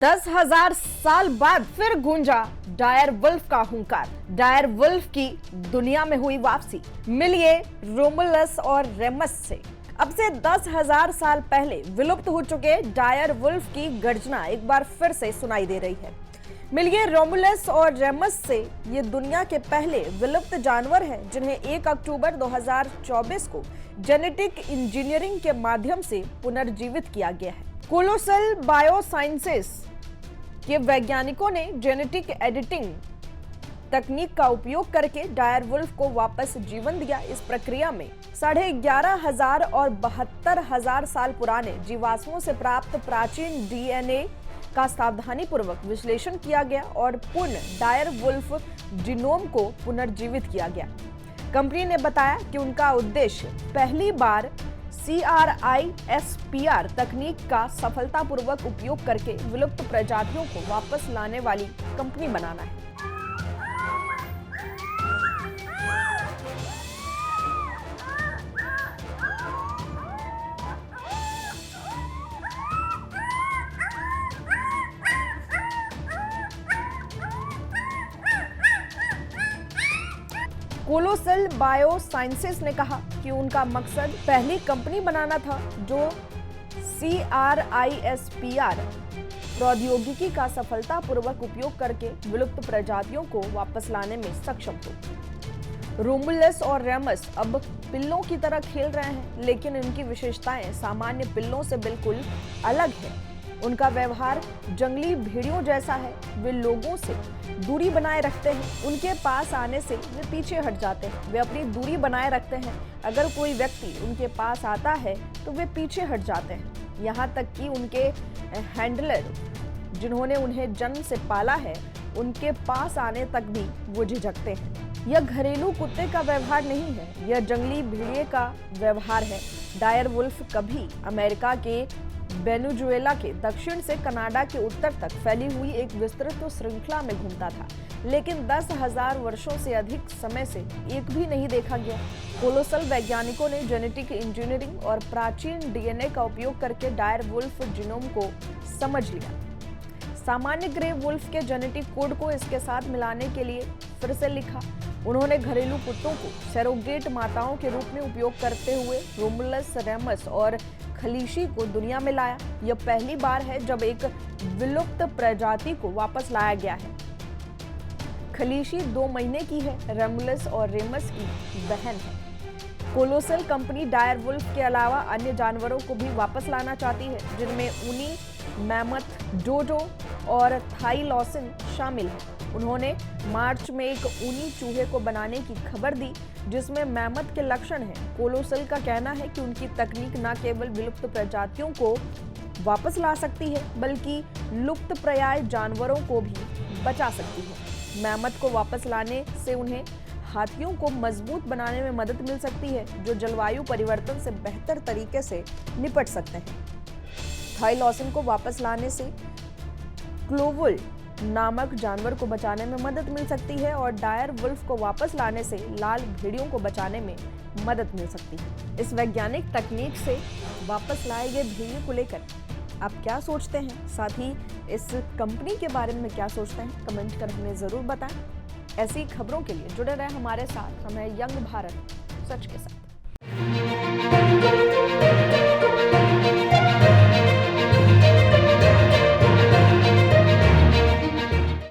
10,000 साल बाद फिर गूंजा डायर वुल्फ का हुंकार। डायर वुल्फ की दुनिया में हुई वापसी। मिलिए रोमुलस और रेमस से। अब से 10,000 साल पहले विलुप्त हो चुके डायर वुल्फ की गर्जना एक बार फिर से सुनाई दे रही है। मिलिए रोमुलस और रेमस से। ये दुनिया के पहले विलुप्त जानवर हैं जिन्हें 1 अक्टूबर 2024 को जेनेटिक इंजीनियरिंग के माध्यम से पुनर्जीवित किया गया है। कोलोसल बायोसाइंसेस के वैज्ञानिकों ने जेनेटिक एडिटिंग तकनीक का उपयोग करके डायर वुल्फ को वापस जीवन दिया। इस प्रक्रिया में 11,500 और 72,000 साल पुराने जीवाश्मों से प्राप्त प्राचीन डीएनए का सावधानीपूर्वक विश्लेषण किया गया और पूर्ण डायर वुल्फ जीनोम को पुनर्जीवित किया गया। कंपनी ने बताया कि उनका उद्देश्य पहली बार CRISPR तकनीक का सफलतापूर्वक उपयोग करके विलुप्त प्रजातियों को वापस लाने वाली कंपनी बनाना है। कोलोसल बायोसाइंसेस ने कहा कि उनका मकसद पहली कंपनी बनाना था जो CRISPR प्रौद्योगिकी का सफलतापूर्वक उपयोग करके विलुप्त प्रजातियों को वापस लाने में सक्षम हो। रोमुलस और रेमस अब पिल्लों की तरह खेल रहे हैं, लेकिन इनकी विशेषताएं सामान्य पिल्लों से बिल्कुल अलग है। उनका व्यवहार जंगली भेड़ियों जैसा है। वे लोगों से दूरी बनाए रखते हैं। उनके पास आने से वे पीछे हट जाते हैं। वे अपनी दूरी बनाए रखते हैं। अगर कोई व्यक्ति उनके पास आता है तो वे पीछे हट जाते हैं। यहाँ तक कि उनके हैंडलर जिन्होंने उन्हें जन्म से पाला है, उनके पास आने तक भी वो झिझकते हैं। यह घरेलू कुत्ते का व्यवहार नहीं है, यह जंगली भेड़िए का व्यवहार है। डायर वुल्फ कभी अमेरिका के वेनेजुएला के दक्षिण से कनाडा के उत्तर तक फैली हुई एक विस्तृत श्रृंखला में घूमता था, लेकिन 10,000 वर्षों से अधिक समय से एक भी नहीं देखा गया। कोलोसल वैज्ञानिकों ने जेनेटिक इंजीनियरिंग और प्राचीन डीएनए का उपयोग करके डायर वुल्फ जीनोम को समझ लिया। सामान्य ग्रे वुल्फ के जेनेटिक कोड को इसके साथ मिलाने के लिए फिर से लिखा। उन्होंने घरेलू कुत्तों को सरोगेट माताओं के रूप में उपयोग करते हुए रोमुलस, रेमस और खलीशी को दुनिया में लाया। यह पहली बार है जब एक विलुप्त प्रजाति को वापस लाया गया है। खलीशी 2 महीने की है। रेमुलस और रेमस की बहन है। कोलोसल कंपनी डायर वुल्फ के अलावा अन्य जानवरों को भी वापस लाना चाहती है, जिनमें ऊनी मैमथ, डोडो और थाईलॉसिन शामिल है। उन्होंने मार्च में एक ऊनी चूहे को बनाने की खबर दी जिसमें मैमथ के लक्षण हैं। कोलोसल का कहना है कि उनकी तकनीक न केवल विलुप्त प्रजातियों को वापस ला सकती है, बल्कि लुप्तप्राय जानवरों को भी बचा सकती है। मैमथ को वापस लाने से उन्हें हाथियों को मजबूत बनाने में मदद मिल सकती है, जो जलवायु परिवर्तन से बेहतर तरीके से निपट सकते हैं। थाईलॉसिन को वापस लाने से क्लोवुल नामक जानवर को बचाने में मदद मिल सकती है और डायर वुल्फ को वापस लाने से लाल भेड़ियों को बचाने में मदद मिल सकती है। इस वैज्ञानिक तकनीक से वापस लाए गए भेड़ियों को लेकर आप क्या सोचते हैं? साथ ही इस कंपनी के बारे में क्या सोचते हैं? कमेंट कर हमें जरूर बताएं। ऐसी खबरों के लिए जुड़े रहें हमारे साथ। हम हैं यंग भारत सच के साथ।